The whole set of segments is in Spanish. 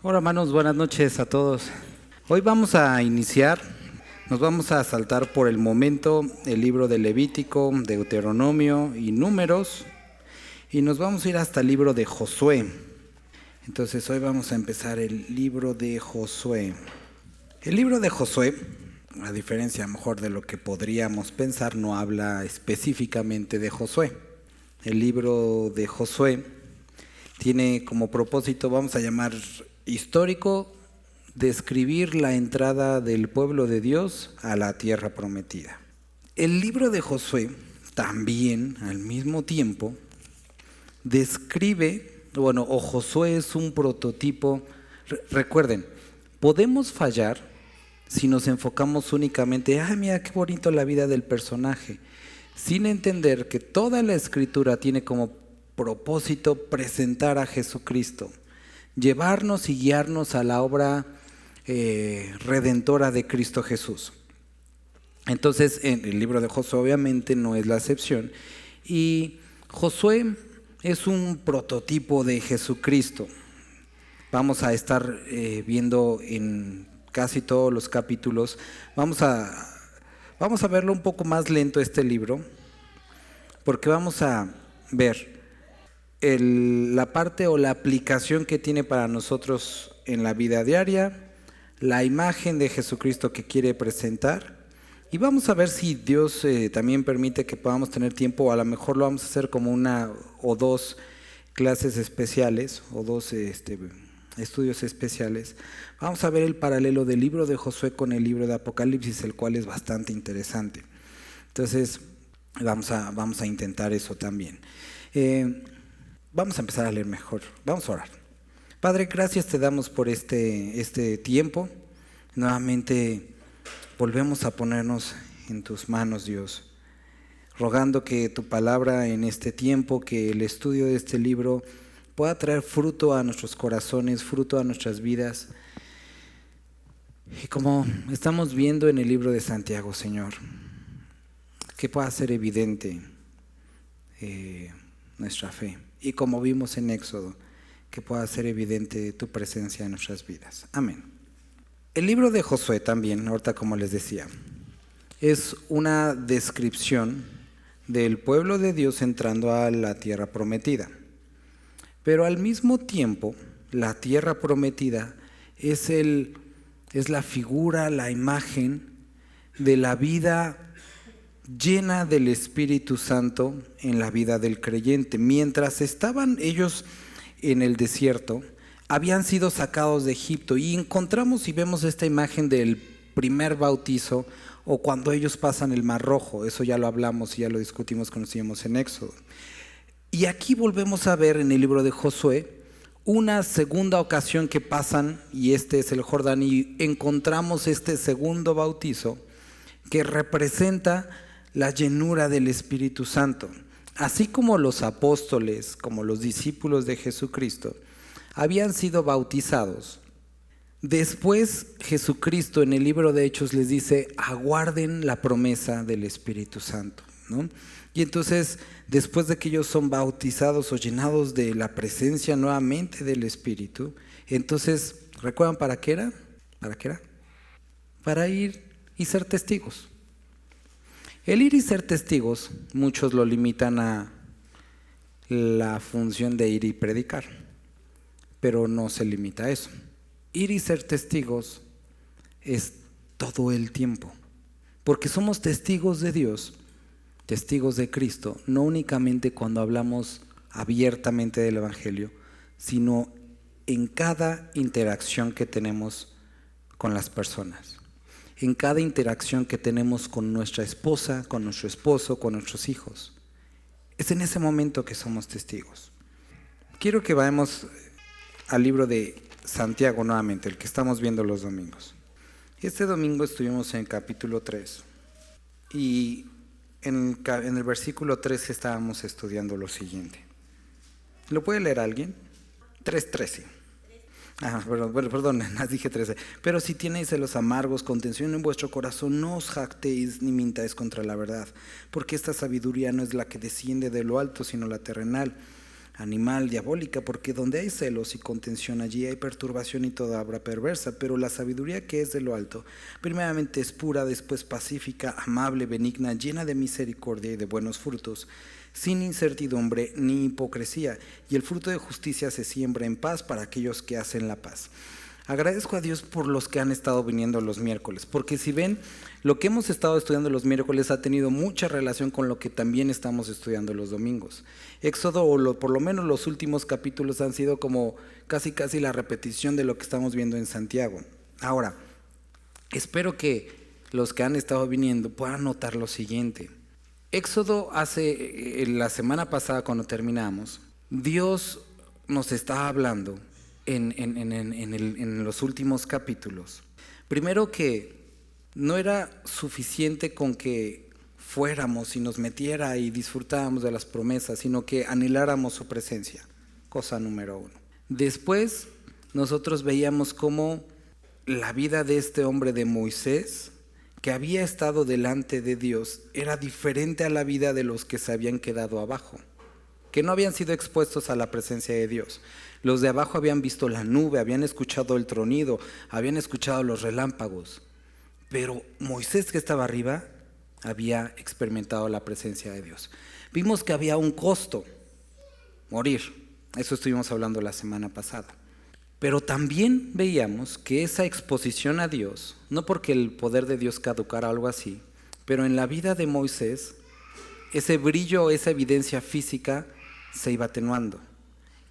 Hola hermanos, buenas noches a todos. Hoy vamos a iniciar, nos vamos a saltar por el momento el libro de Levítico, Deuteronomio y Números, y nos vamos a ir hasta el libro de Josué. Entonces hoy vamos a empezar el libro de Josué. El libro de Josué, a diferencia a lo mejor de lo que podríamos pensar, no habla específicamente de Josué. El libro de Josué tiene como propósito, vamos a llamar histórico, describir la entrada del pueblo de Dios a la tierra prometida. El libro de Josué también, al mismo tiempo, describe, o Josué es un prototipo. Recuerden, podemos fallar si nos enfocamos únicamente, mira qué bonito la vida del personaje, sin entender que toda la escritura tiene como propósito presentar a Jesucristo, llevarnos y guiarnos a la obra redentora de Cristo Jesús. Entonces, en el libro de Josué obviamente no es la excepción, y Josué es un prototipo de Jesucristo. Vamos a estar viendo en casi todos los capítulos. Vamos a verlo un poco más lento este libro, porque vamos a ver la parte o la aplicación que tiene para nosotros en la vida diaria, la imagen de Jesucristo que quiere presentar, y vamos a ver si Dios también permite que podamos tener tiempo, o a lo mejor lo vamos a hacer como una o dos clases especiales o dos estudios especiales. Vamos a ver el paralelo del libro de Josué con el libro de Apocalipsis, el cual es bastante interesante. Entonces vamos a intentar eso también. Vamos a empezar a leer mejor. Vamos a orar. Padre, gracias te damos por este tiempo. Nuevamente volvemos a ponernos en tus manos, Dios, rogando que tu palabra en este tiempo, que el estudio de este libro pueda traer fruto a nuestros corazones, fruto a nuestras vidas. Y como estamos viendo en el libro de Santiago, Señor, que pueda ser evidente nuestra fe. Y como vimos en Éxodo, que pueda ser evidente tu presencia en nuestras vidas. Amén. El libro de Josué también, ahorita como les decía, es una descripción del pueblo de Dios entrando a la tierra prometida. Pero al mismo tiempo, la tierra prometida es la figura, la imagen de la vida llena del Espíritu Santo en la vida del creyente. Mientras estaban ellos en el desierto, habían sido sacados de Egipto, y encontramos y vemos esta imagen del primer bautizo, o cuando ellos pasan el Mar Rojo. Eso ya lo hablamos y ya lo discutimos cuando estuvimos en Éxodo. Y aquí volvemos a ver en el libro de Josué una segunda ocasión que pasan, y este es el Jordán, y encontramos este segundo bautizo que representa la llenura del Espíritu Santo. Así como los apóstoles, como los discípulos de Jesucristo, habían sido bautizados, después Jesucristo en el libro de Hechos les dice: aguarden la promesa del Espíritu Santo, ¿no? Y entonces, después de que ellos son bautizados o llenados de la presencia nuevamente del Espíritu, entonces, ¿recuerdan para qué era? ¿Para qué era? Para ir y ser testigos. El ir y ser testigos, muchos lo limitan a la función de ir y predicar, pero no se limita a eso. Ir y ser testigos es todo el tiempo, porque somos testigos de Dios, testigos de Cristo, no únicamente cuando hablamos abiertamente del Evangelio, sino en cada interacción que tenemos con las personas, en cada interacción que tenemos con nuestra esposa, con nuestro esposo, con nuestros hijos. Es en ese momento que somos testigos. Quiero que vayamos al libro de Santiago nuevamente, el que estamos viendo los domingos. Este domingo estuvimos en el capítulo 3, y en el versículo 3 estábamos estudiando lo siguiente. ¿Lo puede leer alguien? 3:13. Perdón, dije 13. Pero si tenéis celos amargos, contención en vuestro corazón, no os jactéis ni mintáis contra la verdad, porque esta sabiduría no es la que desciende de lo alto, sino la terrenal, animal, diabólica, porque donde hay celos y contención, allí hay perturbación y toda obra perversa. Pero la sabiduría que es de lo alto, primeramente es pura, después pacífica, amable, benigna, llena de misericordia y de buenos frutos, sin incertidumbre ni hipocresía, y el fruto de justicia se siembra en paz para aquellos que hacen la paz. Agradezco a Dios por los que han estado viniendo los miércoles, porque si ven, lo que hemos estado estudiando los miércoles ha tenido mucha relación con lo que también estamos estudiando los domingos. Éxodo, por lo menos los últimos capítulos, han sido como casi la repetición de lo que estamos viendo en Santiago. Ahora, espero que los que han estado viniendo puedan notar lo siguiente. Éxodo la semana pasada cuando terminamos, Dios nos estaba hablando en los últimos capítulos. Primero que no era suficiente con que fuéramos y nos metiera y disfrutáramos de las promesas, sino que anheláramos su presencia, cosa número 1. Después nosotros veíamos cómo la vida de este hombre de Moisés, que había estado delante de Dios, era diferente a la vida de los que se habían quedado abajo, que no habían sido expuestos a la presencia de Dios. Los de abajo habían visto la nube, habían escuchado el tronido, habían escuchado los relámpagos, pero Moisés, que estaba arriba, había experimentado la presencia de Dios. Vimos que había un costo, morir. Eso estuvimos hablando la semana pasada. Pero también veíamos que esa exposición a Dios, no porque el poder de Dios caducara o algo así, pero en la vida de Moisés, ese brillo, esa evidencia física se iba atenuando.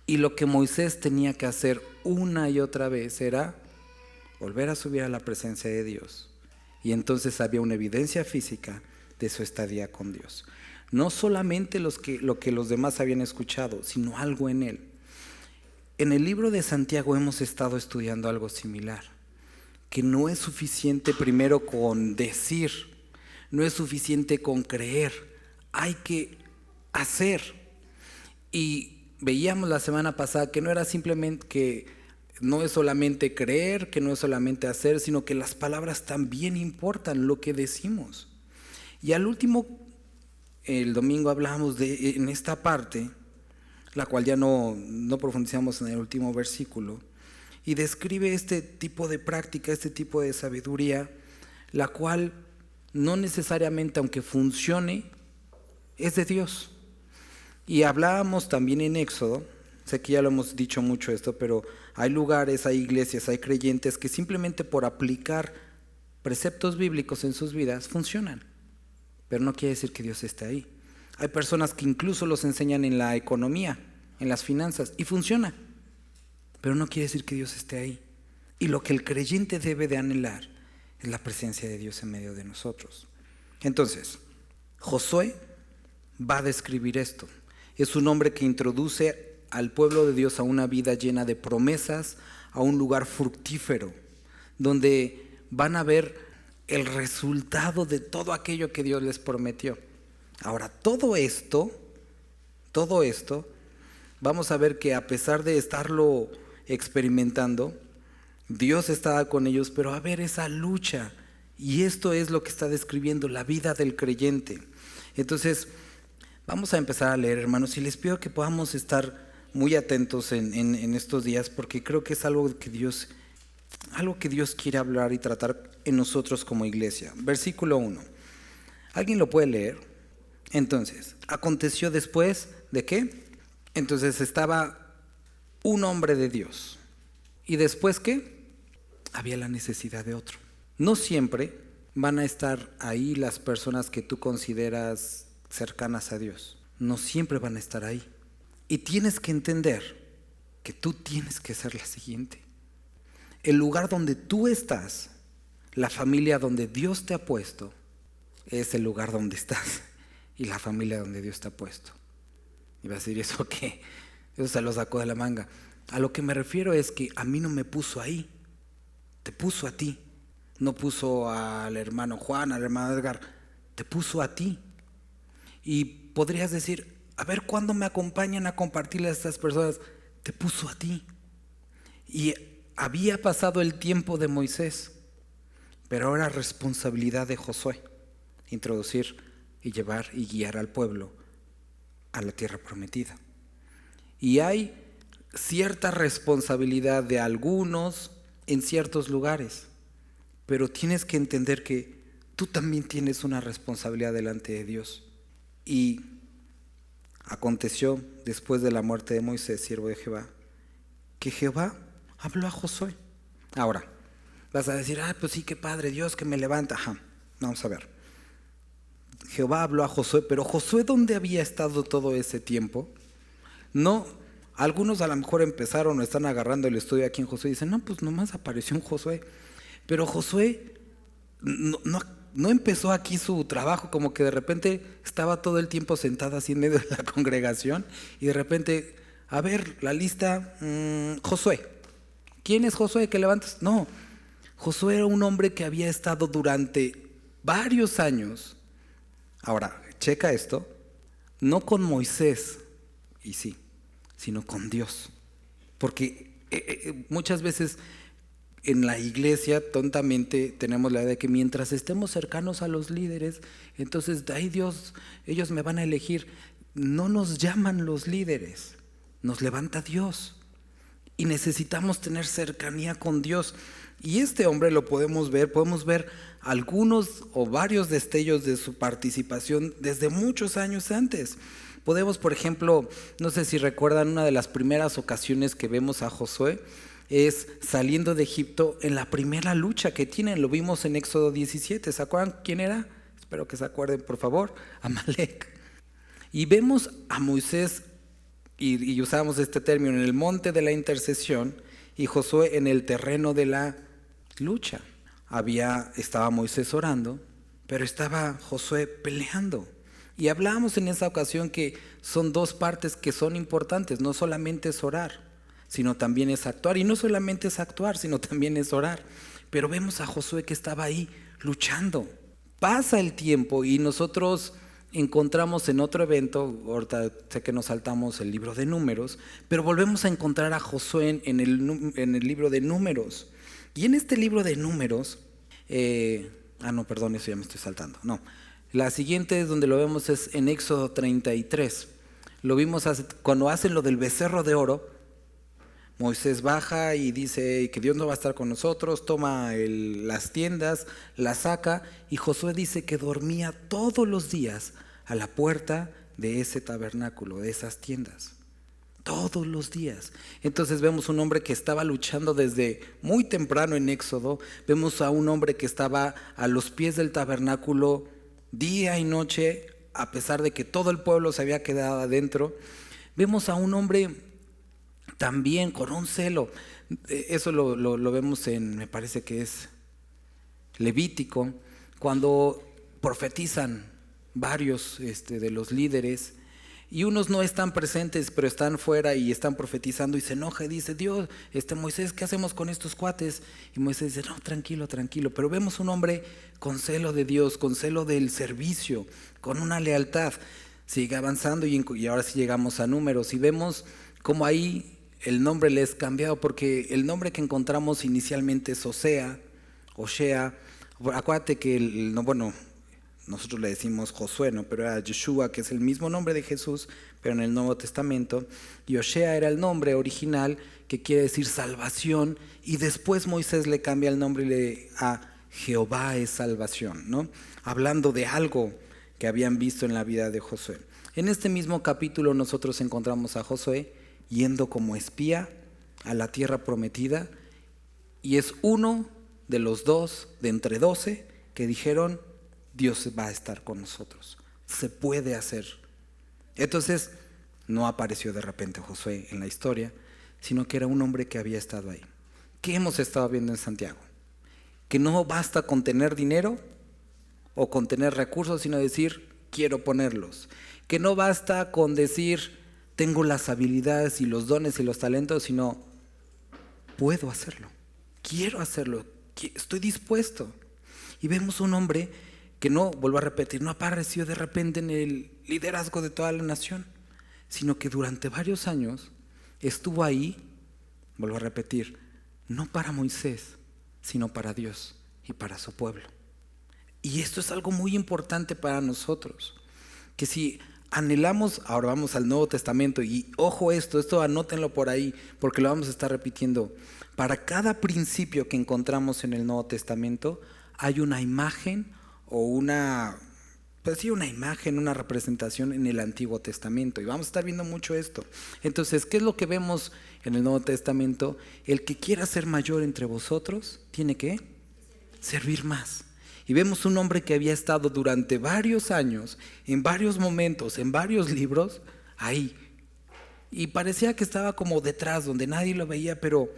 Y lo que Moisés tenía que hacer una y otra vez era volver a subir a la presencia de Dios. Y entonces había una evidencia física de su estadía con Dios. No solamente lo que los demás habían escuchado, sino algo en él. En el libro de Santiago hemos estado estudiando algo similar, que no es suficiente primero con decir, no es suficiente con creer, hay que hacer. Y veíamos la semana pasada que no era simplemente que no es solamente creer, que no es solamente hacer, sino que las palabras también importan, lo que decimos. Y al último, el domingo hablamos en esta parte, la cual ya no profundizamos en el último versículo, y describe este tipo de práctica, este tipo de sabiduría, la cual no necesariamente, aunque funcione, es de Dios. Y hablábamos también en Éxodo, sé que ya lo hemos dicho mucho esto, pero hay lugares, hay iglesias, hay creyentes que simplemente por aplicar preceptos bíblicos en sus vidas funcionan, pero no quiere decir que Dios esté ahí. Hay personas que incluso los enseñan en la economía, en las finanzas, y funciona, pero no quiere decir que Dios esté ahí. Y lo que el creyente debe de anhelar es la presencia de Dios en medio de nosotros. Entonces, Josué va a describir esto. Es un hombre que introduce al pueblo de Dios a una vida llena de promesas, a un lugar fructífero, donde van a ver el resultado de todo aquello que Dios les prometió. Ahora, todo esto, vamos a ver que a pesar de estarlo experimentando, Dios estaba con ellos, pero a ver esa lucha, y esto es lo que está describiendo la vida del creyente. Entonces, vamos a empezar a leer, hermanos, y les pido que podamos estar muy atentos en estos días, porque creo que es algo que Dios quiere hablar y tratar en nosotros como iglesia. Versículo 1. ¿Alguien lo puede leer? Entonces, aconteció después de ¿qué? Entonces estaba un hombre de Dios. ¿Y después qué? Había la necesidad de otro. No siempre van a estar ahí las personas que tú consideras cercanas a Dios. No siempre van a estar ahí. Y tienes que entender que tú tienes que ser la siguiente. El lugar donde tú estás, la familia donde Dios te ha puesto, es el lugar donde estás. Y la familia donde Dios te ha puesto. Y vas a decir, ¿eso qué? Eso se lo sacó de la manga. A lo que me refiero es que a mí no me puso ahí. Te puso a ti. No puso al hermano Juan, al hermano Edgar. Te puso a ti. Y podrías decir, a ver, ¿cuándo me acompañan a compartirle a estas personas? Te puso a ti. Y había pasado el tiempo de Moisés, pero ahora responsabilidad de Josué, introducir y llevar y guiar al pueblo a la tierra prometida. Y hay cierta responsabilidad de algunos en ciertos lugares, pero tienes que entender que tú también tienes una responsabilidad delante de Dios. Y aconteció después de la muerte de Moisés, siervo de Jehová, que Jehová habló a Josué. Ahora, vas a decir, pues sí, qué padre, Dios que me levanta. Ajá, vamos a ver. Jehová habló a Josué, pero Josué, ¿dónde había estado todo ese tiempo? No, algunos a lo mejor empezaron o están agarrando el estudio aquí en Josué y dicen, no, pues nomás apareció un Josué. Pero Josué no empezó aquí su trabajo, como que de repente estaba todo el tiempo sentado así en medio de la congregación y de repente, a ver, la lista, Josué. ¿Quién es Josué? ¿Que levantas? No, Josué era un hombre que había estado durante varios años. Ahora, checa esto, no con Moisés, y sí, sino con Dios. Porque muchas veces en la iglesia tontamente tenemos la idea de que mientras estemos cercanos a los líderes, entonces de ahí Dios, ellos me van a elegir. No nos llaman los líderes, nos levanta Dios. Y necesitamos tener cercanía con Dios. Y este hombre lo podemos ver algunos o varios destellos de su participación desde muchos años antes. Podemos, por ejemplo, no sé si recuerdan, una de las primeras ocasiones que vemos a Josué es saliendo de Egipto en la primera lucha que tienen. Lo vimos en Éxodo 17. ¿Se acuerdan quién era? Espero que se acuerden, por favor. Amalek. Y vemos a Moisés, y usamos este término, en el monte de la intercesión, y Josué en el terreno de la lucha. Estaba Moisés orando, pero estaba Josué peleando. Y hablábamos en esa ocasión que son dos partes que son importantes. No solamente es orar, sino también es actuar. Y no solamente es actuar, sino también es orar. Pero vemos a Josué que estaba ahí luchando. Pasa el tiempo y nosotros encontramos en otro evento, ahorita sé que nos saltamos el libro de Números, pero volvemos a encontrar a Josué en el libro de Números. Y en este libro de Números, no, perdón, eso ya me estoy saltando. No, la siguiente es donde lo vemos es en Éxodo 33. Lo vimos cuando hacen lo del becerro de oro. Moisés baja y dice que Dios no va a estar con nosotros, toma las tiendas, las saca, y Josué dice que dormía todos los días a la puerta de ese tabernáculo, de esas tiendas. Todos los días. Entonces vemos un hombre que estaba luchando desde muy temprano en Éxodo. Vemos a un hombre que estaba a los pies del tabernáculo día y noche, a pesar de que todo el pueblo se había quedado adentro. Vemos a un hombre también con un celo. Eso lo vemos me parece que es Levítico, cuando profetizan varios de los líderes, y unos no están presentes, pero están fuera y están profetizando, y se enoja y dice, Dios, Moisés, ¿qué hacemos con estos cuates? Y Moisés dice, no, tranquilo, pero vemos un hombre con celo de Dios, con celo del servicio, con una lealtad. Sigue avanzando y ahora sí llegamos a Números, y vemos cómo ahí el nombre le es cambiado, porque el nombre que encontramos inicialmente es Osea. Acuérdate que nosotros le decimos Josué, ¿no? Pero era Yeshua, que es el mismo nombre de Jesús, pero en el Nuevo Testamento. Y Osea era el nombre original, que quiere decir salvación, y después Moisés le cambia el nombre a Jehová es salvación, ¿no? Hablando de algo que habían visto en la vida de Josué. En este mismo capítulo nosotros encontramos a Josué yendo como espía a la tierra prometida, y es uno de los dos de entre 12 que dijeron, Dios va a estar con nosotros, se puede hacer. Entonces no apareció de repente Josué en la historia, sino que era un hombre que había estado ahí. ¿Qué hemos estado viendo en Santiago? Que no basta con tener dinero o con tener recursos, sino decir, quiero ponerlos. Que no basta con decir, tengo las habilidades y los dones y los talentos, sino puedo hacerlo, quiero hacerlo, estoy dispuesto. Y vemos un hombre que no, vuelvo a repetir, no apareció de repente en el liderazgo de toda la nación, sino que durante varios años estuvo ahí, vuelvo a repetir, no para Moisés, sino para Dios y para su pueblo. Y esto es algo muy importante para nosotros, que si anhelamos, ahora vamos al Nuevo Testamento, y ojo esto anótenlo por ahí, porque lo vamos a estar repitiendo. Para cada principio que encontramos en el Nuevo Testamento, hay una imagen o una imagen, una representación en el Antiguo Testamento. Y vamos a estar viendo mucho esto. Entonces, ¿qué es lo que vemos en el Nuevo Testamento? El que quiera ser mayor entre vosotros, tiene que servir más. Y vemos un hombre que había estado durante varios años, en varios momentos, en varios libros, ahí. Y parecía que estaba como detrás, donde nadie lo veía, pero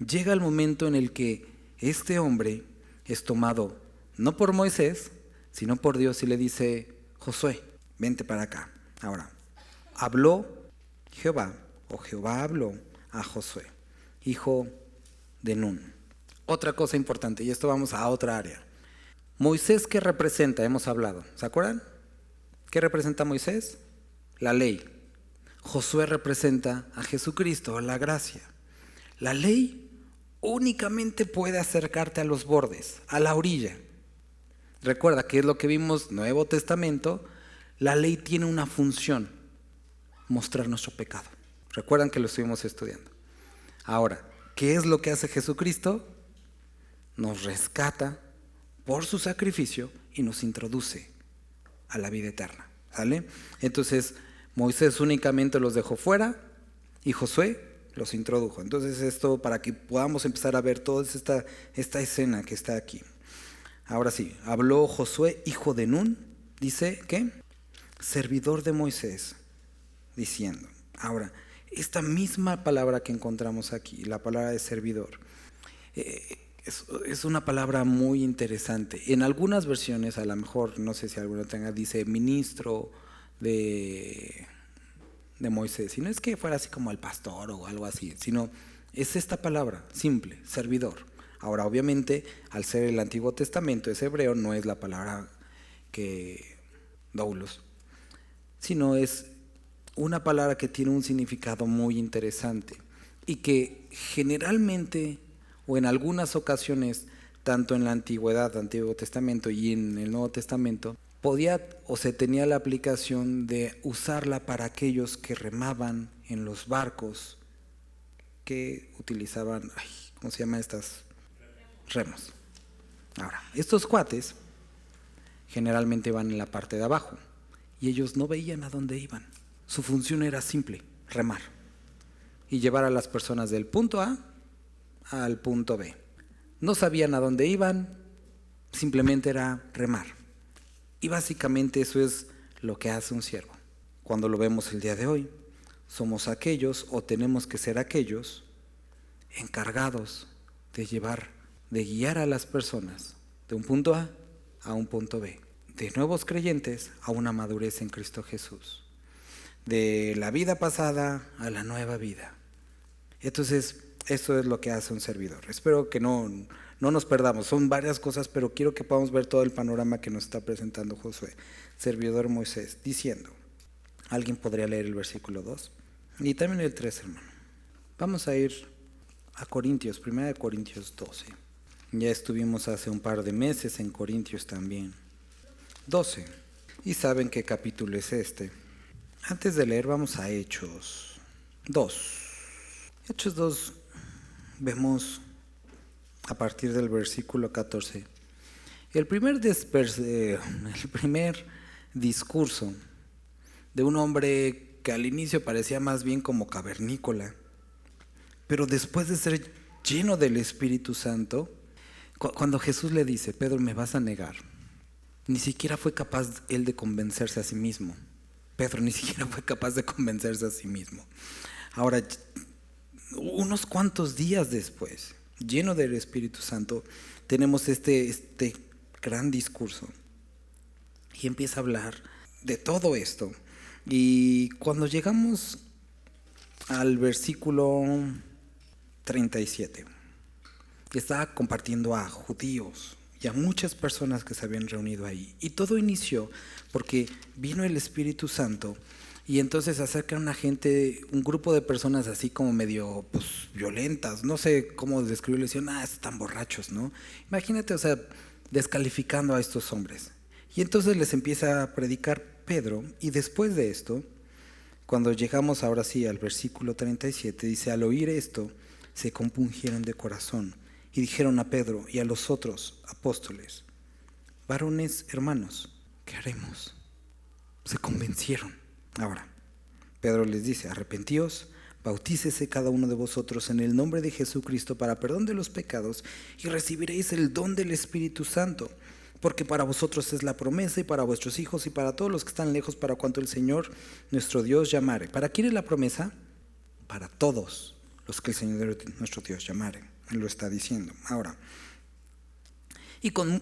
llega el momento en el que este hombre es tomado, no por Moisés, sino por Dios, y le dice: Josué, vente para acá. Ahora, habló Jehová habló a Josué, hijo de Nun. Otra cosa importante, y esto vamos a otra área. Moisés, ¿qué representa? Hemos hablado, ¿se acuerdan? ¿Qué representa Moisés? La ley. Josué representa a Jesucristo, a la gracia. La ley únicamente puede acercarte a los bordes, a la orilla. Recuerda que es lo que vimos Nuevo Testamento. La ley tiene una función: mostrar nuestro pecado. Recuerdan que lo estuvimos estudiando. Ahora, ¿qué es lo que hace Jesucristo? Nos rescata por su sacrificio y nos introduce a la vida eterna. ¿Sale? Entonces, Moisés únicamente los dejó fuera y Josué los introdujo. Entonces, esto para que podamos empezar a ver toda esta escena que está aquí. Ahora sí, habló Josué, hijo de Nun, dice, ¿qué? Servidor de Moisés, diciendo. Ahora, esta misma palabra que encontramos aquí, la palabra de servidor, es una palabra muy interesante. En algunas versiones, a lo mejor, no sé si alguna tenga, dice ministro de Moisés. Y no es que fuera así como el pastor o algo así, sino es esta palabra, simple, servidor. Ahora, obviamente, al ser el Antiguo Testamento, es hebreo, no es la palabra que doulos, sino es una palabra que tiene un significado muy interesante y que generalmente, o en algunas ocasiones, tanto en la antigüedad, Antiguo Testamento y en el Nuevo Testamento, podía o se tenía la aplicación de usarla para aquellos que remaban en los barcos que utilizaban, ¿cómo se llaman estas? Remos. Ahora, estos cuates generalmente van en la parte de abajo y ellos no veían a dónde iban. Su función era simple: remar y llevar a las personas del punto A al punto B. No sabían a dónde iban, simplemente era remar. Y básicamente eso es lo que hace un siervo. Cuando lo vemos el día de hoy, somos aquellos, o tenemos que ser aquellos, encargados de guiar a las personas de un punto a un punto B, de nuevos creyentes a una madurez en Cristo Jesús, de la vida pasada a la nueva vida. Entonces, esto es lo que hace un servidor. Espero que no nos perdamos, son varias cosas, pero quiero que podamos ver todo el panorama que nos está presentando Josué, servidor Moisés, diciendo. ¿Alguien podría leer el versículo 2? Y también el 3, hermano. Vamos a ir a Corintios, 1 Corintios 12. Ya estuvimos hace un par de meses en Corintios también. 12. Y saben qué capítulo es este. Antes de leer, vamos a Hechos 2. Hechos 2, vemos a partir del versículo 14. El primer discurso de un hombre que al inicio parecía más bien como cavernícola, pero después de ser lleno del Espíritu Santo, cuando Jesús le dice: Pedro, me vas a negar, ni siquiera fue capaz él de convencerse a sí mismo. Pedro ni siquiera fue capaz de convencerse a sí mismo. Ahora, unos cuantos días después, lleno del Espíritu Santo, tenemos este gran discurso y empieza a hablar de todo esto. Y cuando llegamos al versículo 37, estaba compartiendo a judíos y a muchas personas que se habían reunido ahí. Y todo inició porque vino el Espíritu Santo Y entonces se acerca una gente, un grupo de personas así como medio pues, violentas, no sé cómo describirlo, decían, están borrachos, ¿no? Imagínate, o sea, descalificando a estos hombres. Y entonces les empieza a predicar Pedro, y después de esto, cuando llegamos ahora sí al versículo 37, dice, al oír esto, se compungieron de corazón, y dijeron a Pedro y a los otros apóstoles, varones hermanos, ¿qué haremos? Se convencieron. Ahora, Pedro les dice, arrepentíos, bautícese cada uno de vosotros en el nombre de Jesucristo para perdón de los pecados y recibiréis el don del Espíritu Santo, porque para vosotros es la promesa y para vuestros hijos y para todos los que están lejos, para cuanto el Señor nuestro Dios llamare. ¿Para quién es la promesa? Para todos los que el Señor nuestro Dios llamare. Él lo está diciendo. Ahora, y con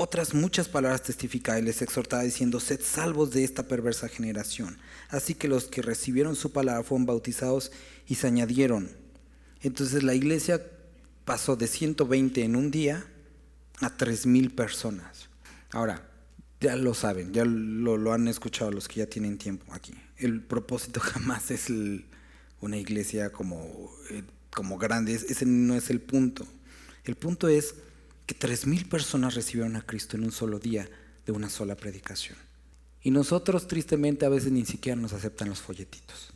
otras muchas palabras testificaba y les exhortaba diciendo, sed salvos de esta perversa generación. Así que los que recibieron su palabra fueron bautizados y se añadieron. Entonces la iglesia pasó de 120 en un día a 3,000 personas. Ahora, ya lo saben, ya lo han escuchado los que ya tienen tiempo aquí. El propósito jamás es una iglesia como grande, ese no es el punto. El punto es que 3,000 personas recibieron a Cristo en un solo día de una sola predicación. Y nosotros tristemente a veces ni siquiera nos aceptan los folletitos.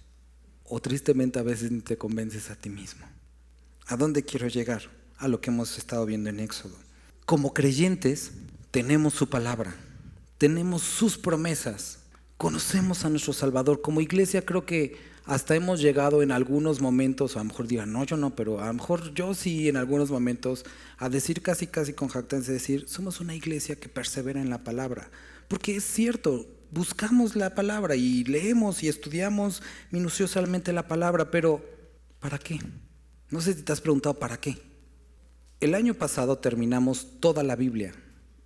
O tristemente a veces ni te convences a ti mismo. ¿A dónde quiero llegar? A lo que hemos estado viendo en Éxodo. Como creyentes tenemos su palabra, tenemos sus promesas, conocemos a nuestro Salvador. Como iglesia creo que hasta hemos llegado en algunos momentos, a lo mejor digan, no, yo no, pero a lo mejor yo sí en algunos momentos, a decir casi con jactancia, decir, somos una iglesia que persevera en la palabra. Porque es cierto, buscamos la palabra y leemos y estudiamos minuciosamente la palabra, pero ¿para qué? No sé si te has preguntado ¿para qué? El año pasado terminamos toda la Biblia,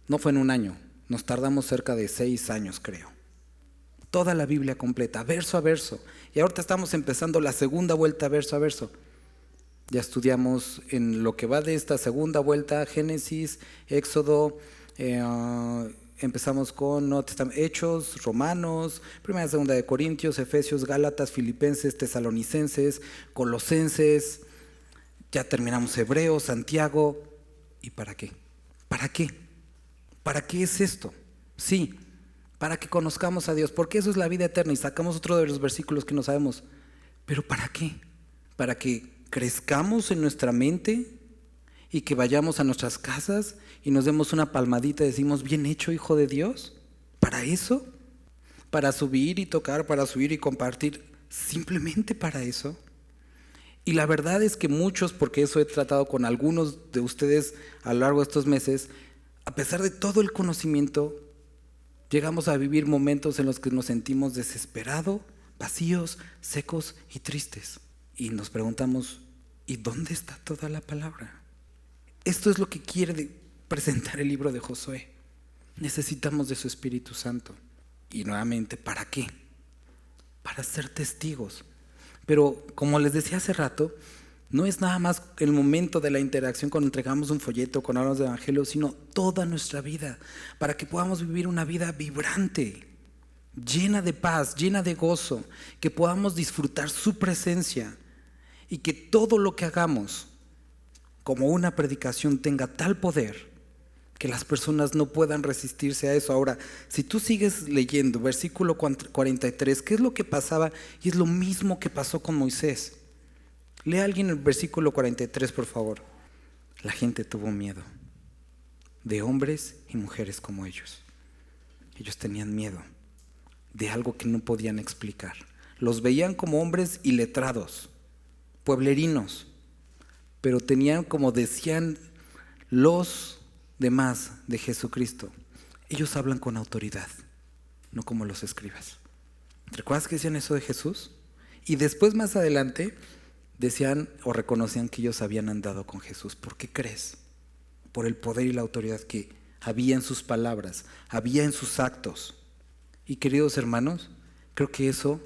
no fue en un año, nos tardamos cerca de 6 años creo. Toda la Biblia completa, verso a verso. Y ahorita estamos empezando la segunda vuelta verso a verso. Ya estudiamos en lo que va de esta segunda vuelta, Génesis, Éxodo, empezamos con Hechos, Romanos, Primera y Segunda de Corintios, Efesios, Gálatas, Filipenses, Tesalonicenses, Colosenses, ya terminamos Hebreos, Santiago. ¿Y para qué? ¿Para qué? ¿Para qué es esto? Sí, para que conozcamos a Dios, porque eso es la vida eterna, y sacamos otro de los versículos que no sabemos. ¿Pero para qué? Para que crezcamos en nuestra mente y que vayamos a nuestras casas y nos demos una palmadita y decimos, bien hecho, hijo de Dios. ¿Para eso? ¿Para subir y tocar, para subir y compartir? ¿Simplemente para eso? Y la verdad es que muchos, porque eso he tratado con algunos de ustedes a lo largo de estos meses, a pesar de todo el conocimiento, llegamos a vivir momentos en los que nos sentimos desesperados, vacíos, secos y tristes. Y nos preguntamos, ¿y dónde está toda la palabra? Esto es lo que quiere presentar el libro de Josué. Necesitamos de su Espíritu Santo. Y nuevamente, ¿para qué? Para ser testigos. Pero como les decía hace rato, no es nada más el momento de la interacción cuando entregamos un folleto, cuando hablamos de evangelio, sino toda nuestra vida, para que podamos vivir una vida vibrante, llena de paz, llena de gozo, que podamos disfrutar su presencia y que todo lo que hagamos como una predicación tenga tal poder que las personas no puedan resistirse a eso. Ahora, si tú sigues leyendo versículo 43, ¿qué es lo que pasaba? Y es lo mismo que pasó con Moisés. Lea alguien el versículo 43, por favor. La gente tuvo miedo de hombres y mujeres como ellos. Ellos tenían miedo de algo que no podían explicar. Los veían como hombres iletrados, pueblerinos, pero tenían, como decían los demás de Jesucristo, ellos hablan con autoridad, no como los escribas. ¿Recuerdas que decían eso de Jesús? Y después, más adelante, decían o reconocían que ellos habían andado con Jesús. ¿Por qué crees? Por el poder y la autoridad que había en sus palabras, había en sus actos. Y queridos hermanos, creo que eso,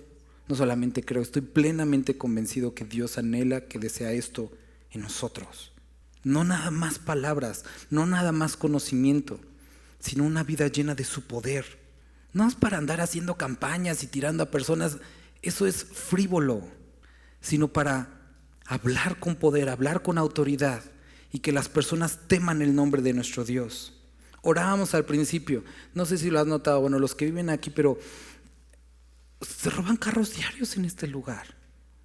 no solamente creo, estoy plenamente convencido que Dios anhela, que desea esto en nosotros. No nada más palabras, no nada más conocimiento, sino una vida llena de su poder. No es para andar haciendo campañas y tirando a personas. Eso es frívolo, sino para hablar con poder, hablar con autoridad y que las personas teman el nombre de nuestro Dios. Orábamos al principio, no sé si lo has notado, bueno, los que viven aquí, pero se roban carros diarios en este lugar.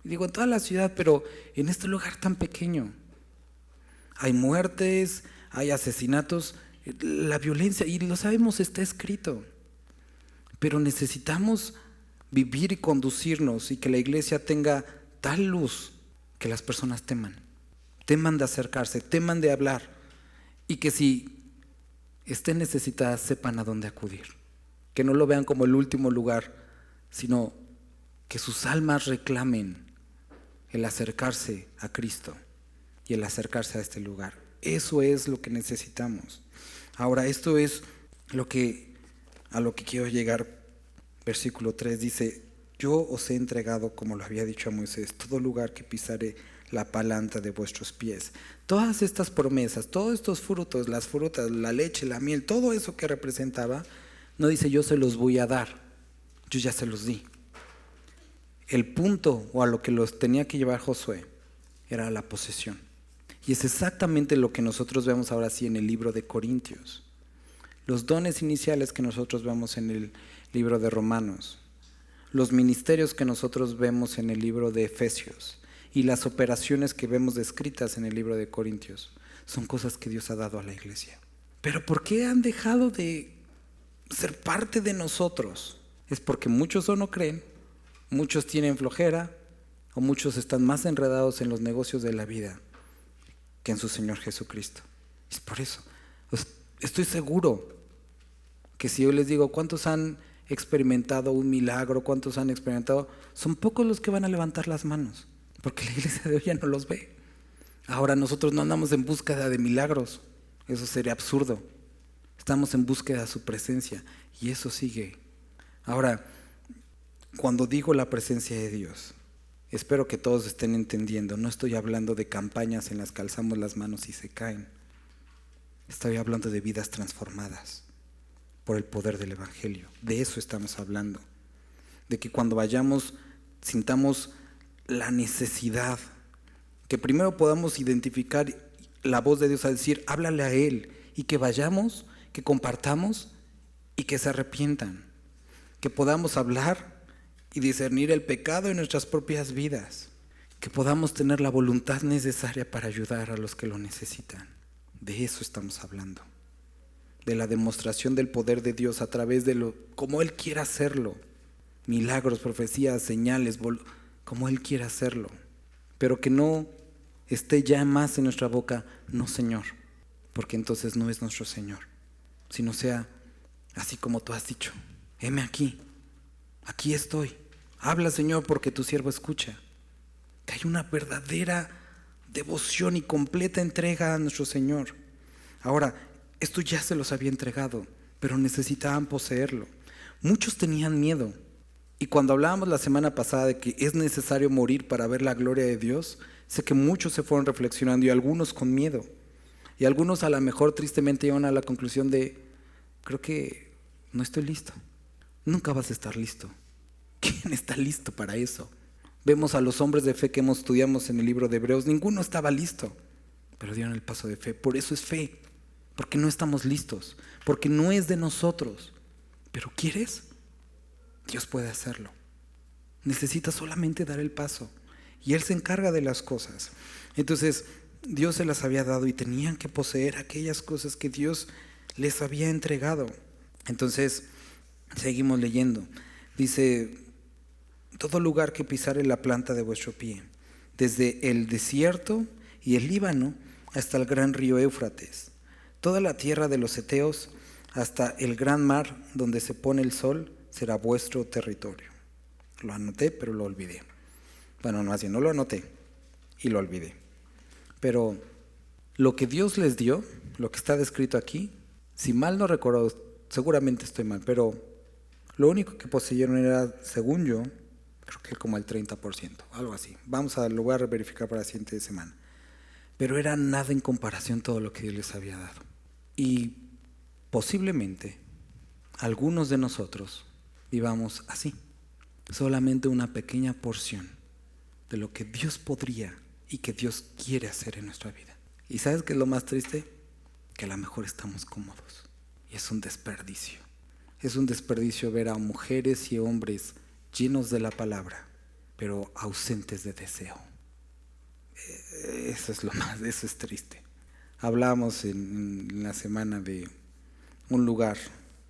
Digo, en toda la ciudad, pero en este lugar tan pequeño. Hay muertes, hay asesinatos, la violencia, y lo sabemos, está escrito. Pero necesitamos vivir y conducirnos y que la iglesia tenga tal luz que las personas teman de acercarse, teman de hablar, y que si estén necesitadas sepan a dónde acudir, que no lo vean como el último lugar, sino que sus almas reclamen el acercarse a Cristo y el acercarse a este lugar. Eso es lo que necesitamos. Ahora, esto es a lo que quiero llegar. Versículo 3 dice: yo os he entregado, como lo había dicho a Moisés, todo lugar que pisare la palanta de vuestros pies. Todas estas promesas, todos estos frutos, las frutas, la leche, la miel, todo eso que representaba, no dice yo se los voy a dar, yo ya se los di. El punto, o a lo que los tenía que llevar Josué, era la posesión. Y es exactamente lo que nosotros vemos ahora sí en el libro de Corintios. Los dones iniciales que nosotros vemos en el libro de Romanos, los ministerios que nosotros vemos en el libro de Efesios y las operaciones que vemos descritas en el libro de Corintios son cosas que Dios ha dado a la iglesia. Pero ¿por qué han dejado de ser parte de nosotros? Es porque muchos o no creen, muchos tienen flojera o muchos están más enredados en los negocios de la vida que en su Señor Jesucristo. Es por eso. Estoy seguro que si yo les digo cuántos han experimentado un milagro, cuántos han experimentado, son pocos los que van a levantar las manos, porque la iglesia de hoy ya no los ve. Ahora nosotros no andamos en búsqueda de milagros, eso sería absurdo. Estamos en búsqueda de su presencia y eso sigue. Ahora, cuando digo la presencia de Dios, espero que todos estén entendiendo, no estoy hablando de campañas en las que alzamos las manos y se caen. Estoy hablando de vidas transformadas por el poder del Evangelio. De eso estamos hablando. De que cuando vayamos, sintamos la necesidad, que primero podamos identificar la voz de Dios a decir, háblale a Él, y que vayamos, que compartamos y que se arrepientan. Que podamos hablar y discernir el pecado en nuestras propias vidas. Que podamos tener la voluntad necesaria para ayudar a los que lo necesitan. De eso estamos hablando. De la demostración del poder de Dios a través de como Él quiera hacerlo. Milagros, profecías, señales, como Él quiera hacerlo. Pero que no esté ya más en nuestra boca, no Señor, porque entonces no es nuestro Señor, sino sea así como tú has dicho, heme aquí estoy, habla Señor porque tu siervo escucha. Que hay una verdadera devoción y completa entrega a nuestro Señor. Ahora, esto ya se los había entregado, pero necesitaban poseerlo. Muchos tenían miedo. Y cuando hablábamos la semana pasada de que es necesario morir para ver la gloria de Dios, sé que muchos se fueron reflexionando y algunos con miedo. Y algunos a lo mejor tristemente llegan a la conclusión de, creo que no estoy listo. Nunca vas a estar listo. ¿Quién está listo para eso? Vemos a los hombres de fe que estudiamos en el libro de Hebreos, ninguno estaba listo, pero dieron el paso de fe. Por eso es fe, porque no estamos listos, porque no es de nosotros. ¿Pero quieres? Dios puede hacerlo. Necesitas solamente dar el paso y Él se encarga de las cosas. Entonces Dios se las había dado y tenían que poseer aquellas cosas que Dios les había entregado. Entonces seguimos leyendo. Dice, todo lugar que pisare la planta de vuestro pie, desde el desierto y el Líbano hasta el gran río Éufrates, toda la tierra de los heteos hasta el gran mar donde se pone el sol, será vuestro territorio. Lo anoté, pero lo olvidé. Bueno, no, así no lo anoté y lo olvidé. Pero lo que Dios les dio, lo que está descrito aquí, si mal no recuerdo, seguramente estoy mal, pero lo único que poseyeron era, según yo, creo que como el 30%, algo así. Lo voy a verificar para la siguiente semana. Pero era nada en comparación todo lo que Dios les había dado. Y posiblemente algunos de nosotros vivamos así, solamente una pequeña porción de lo que Dios podría y que Dios quiere hacer en nuestra vida. ¿Y sabes qué es lo más triste? Que a lo mejor estamos cómodos. Y es un desperdicio. Es un desperdicio ver a mujeres y hombres llenos de la palabra, pero ausentes de deseo. Eso es triste. Hablábamos en la semana de un lugar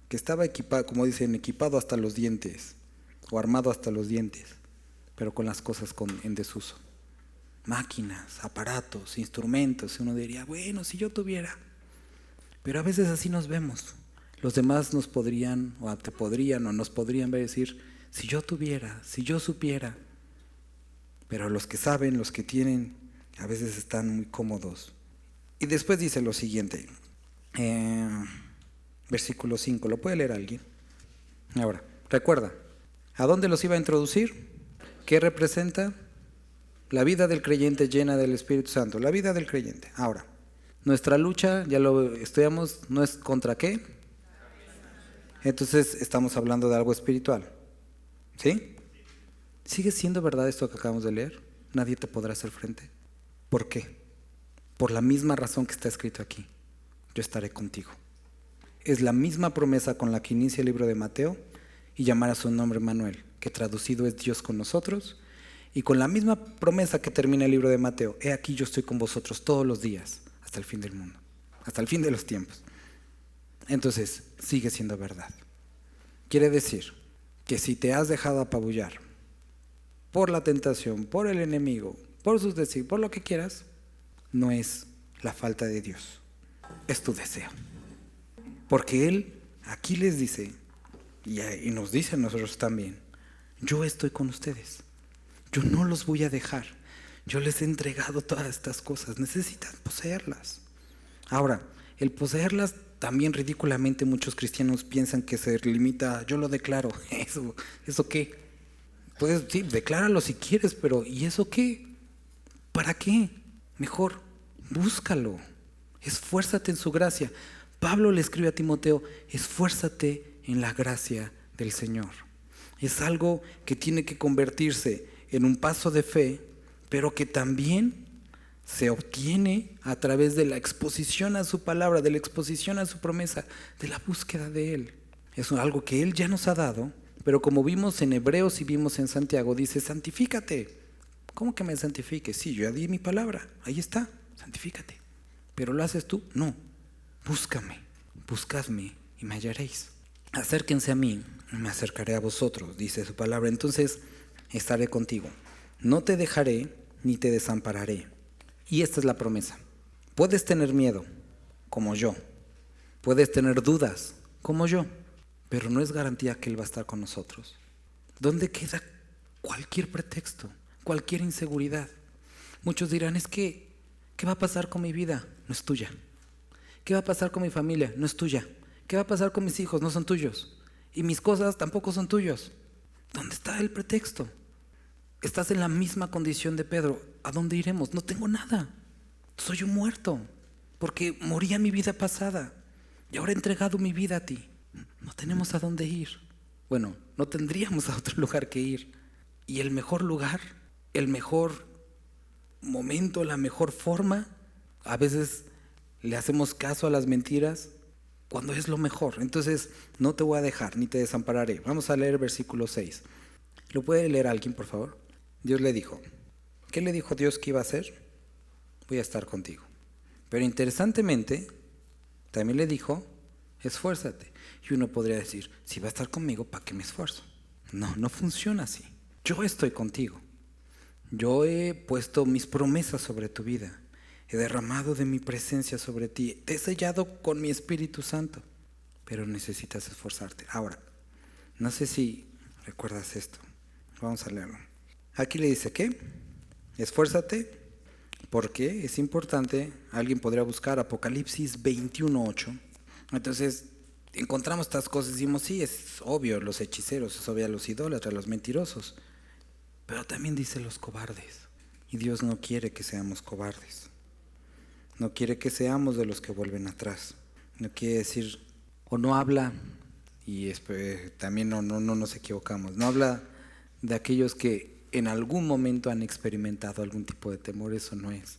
que estaba equipado, como dicen, equipado hasta los dientes, o armado hasta los dientes, pero con las cosas en desuso. Máquinas, aparatos, instrumentos. Uno diría, bueno, si yo tuviera. Pero a veces así nos vemos. Los demás nos podrían, o te podrían, o nos podrían ver decir, si yo tuviera, si yo supiera. Pero los que saben, los que tienen, a veces están muy cómodos. Y después dice lo siguiente, versículo 5, ¿lo puede leer alguien? Ahora, recuerda, ¿a dónde los iba a introducir? ¿Qué representa? La vida del creyente llena del Espíritu Santo, la vida del creyente. Ahora, nuestra lucha, ya lo estudiamos, ¿no es contra qué? Entonces estamos hablando de algo espiritual, ¿sí? ¿Sigue siendo verdad esto que acabamos de leer? Nadie te podrá hacer frente. ¿Por qué? Por la misma razón que está escrito aquí. Yo estaré contigo. Es la misma promesa con la que inicia el libro de Mateo y llamar a su nombre Manuel, que traducido es Dios con nosotros, y con la misma promesa que termina el libro de Mateo, he aquí yo estoy con vosotros todos los días, hasta el fin del mundo, hasta el fin de los tiempos. Entonces, sigue siendo verdad. Quiere decir que si te has dejado apabullar por la tentación, por el enemigo, por sus deseos, por lo que quieras, no es la falta de Dios, es tu deseo. Porque Él aquí les dice, y nos dice a nosotros también, yo estoy con ustedes, yo no los voy a dejar, yo les he entregado todas estas cosas, necesitan poseerlas. Ahora, el poseerlas también ridículamente muchos cristianos piensan que se limita, yo lo declaro, ¿eso qué? Pues sí, decláralo si quieres, pero ¿y eso qué? ¿Para qué? Mejor, búscalo, esfuérzate en su gracia. Pablo le escribe a Timoteo, esfuérzate en la gracia del Señor. Es algo que tiene que convertirse en un paso de fe, pero que también se obtiene a través de la exposición a su palabra, de la exposición a su promesa, de la búsqueda de Él. Es algo que Él ya nos ha dado, pero como vimos en Hebreos y vimos en Santiago, dice, santifícate. ¿Cómo que me santifique? Sí, yo ya di mi palabra, ahí está, santifícate. ¿Pero lo haces tú? No. Búscame, buscadme y me hallaréis. Acérquense a mí y me acercaré a vosotros, dice su palabra. Entonces estaré contigo. No te dejaré ni te desampararé. Y esta es la promesa. Puedes tener miedo, como yo. Puedes tener dudas, como yo. Pero no es garantía que Él va a estar con nosotros. ¿Dónde queda cualquier pretexto, cualquier inseguridad? Muchos dirán, es que, ¿qué va a pasar con mi vida? No es tuya. ¿Qué va a pasar con mi familia? No es tuya. ¿Qué va a pasar con mis hijos? No son tuyos. Y mis cosas tampoco son tuyos. ¿Dónde está el pretexto? Estás en la misma condición de Pedro. ¿A dónde iremos? No tengo nada. Soy un muerto. Porque morí a mi vida pasada. Y ahora he entregado mi vida a ti. No tenemos a dónde ir. Bueno, no tendríamos a otro lugar que ir. Y el mejor lugar, el mejor momento, la mejor forma, a veces le hacemos caso a las mentiras cuando es lo mejor. Entonces, no te voy a dejar ni te desampararé. Vamos a leer versículo 6. ¿Lo puede leer alguien, por favor? Dios le dijo. ¿Qué le dijo Dios que iba a hacer? Voy a estar contigo. Pero interesantemente, también le dijo, esfuérzate. Y uno podría decir, si va a estar conmigo, ¿para qué me esfuerzo? No, no funciona así. Yo estoy contigo. Yo he puesto mis promesas sobre tu vida. He derramado de mi presencia sobre ti. Te he sellado con mi Espíritu Santo. Pero necesitas esforzarte. Ahora, no sé si recuerdas esto. Vamos a leerlo. Aquí le dice, ¿qué? Esfuérzate. Porque es importante. Alguien podría buscar Apocalipsis 21:8. Entonces, encontramos estas cosas y decimos, sí, es obvio, los hechiceros, es obvio, los idólatras, los mentirosos. Pero también dice los cobardes. Y Dios no quiere que seamos cobardes. No quiere que seamos de los que vuelven atrás. No quiere decir, o no habla, y también no nos equivocamos, no habla de aquellos que en algún momento han experimentado algún tipo de temor. Eso no es.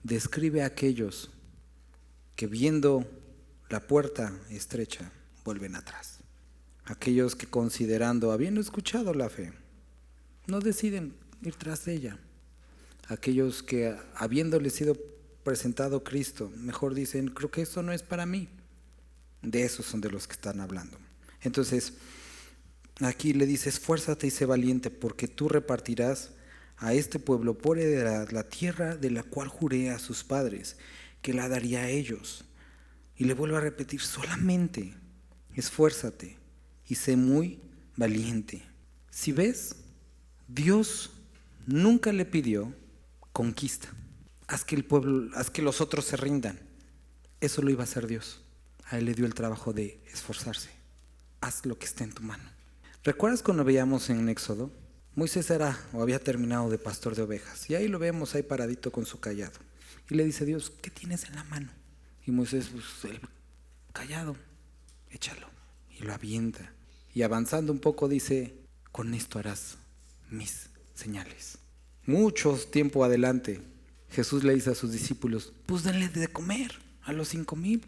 Describe a aquellos que viendo la puerta estrecha vuelven atrás. Aquellos que considerando, habiendo escuchado la fe, no deciden ir tras de ella. Aquellos que habiéndole sido presentado Cristo, mejor dicen, creo que esto no es para mí. De esos son de los que están hablando. Entonces, aquí le dice, esfuérzate y sé valiente, porque tú repartirás a este pueblo por heredad la tierra de la cual juré a sus padres, que la daría a ellos. Y le vuelvo a repetir, solamente esfuérzate y sé muy valiente. Si ves, Dios nunca le pidió conquista. Haz que el pueblo, haz que los otros se rindan. Eso lo iba a hacer Dios. A él le dio el trabajo de esforzarse. Haz lo que esté en tu mano. ¿Recuerdas cuando veíamos en Éxodo? Moisés era o había terminado de pastor de ovejas, y ahí lo vemos ahí paradito con su cayado. Y le dice Dios, ¿qué tienes en la mano? Y Moisés, pues el cayado, échalo. Y lo avienta. Y avanzando un poco dice, con esto harás mis señales. Mucho tiempo adelante, Jesús le dice a sus discípulos, pues denle de comer a los 5,000.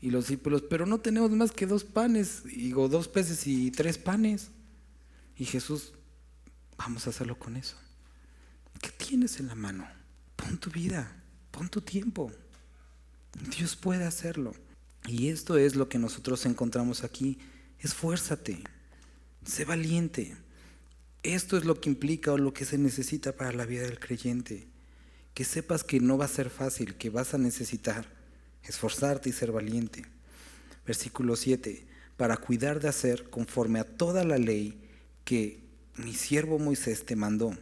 Y los discípulos, pero no tenemos más que 2 panes, o 2 peces y 3 panes. Y Jesús, vamos a hacerlo con eso. ¿Qué tienes en la mano? Pon tu vida, pon tu tiempo. Dios puede hacerlo. Y esto es lo que nosotros encontramos aquí. Esfuérzate, sé valiente. Esto es lo que implica o lo que se necesita para la vida del creyente. Que sepas que no va a ser fácil, que vas a necesitar esforzarte y ser valiente. Versículo 7. Para cuidar de hacer conforme a toda la ley que mi siervo Moisés te mandó.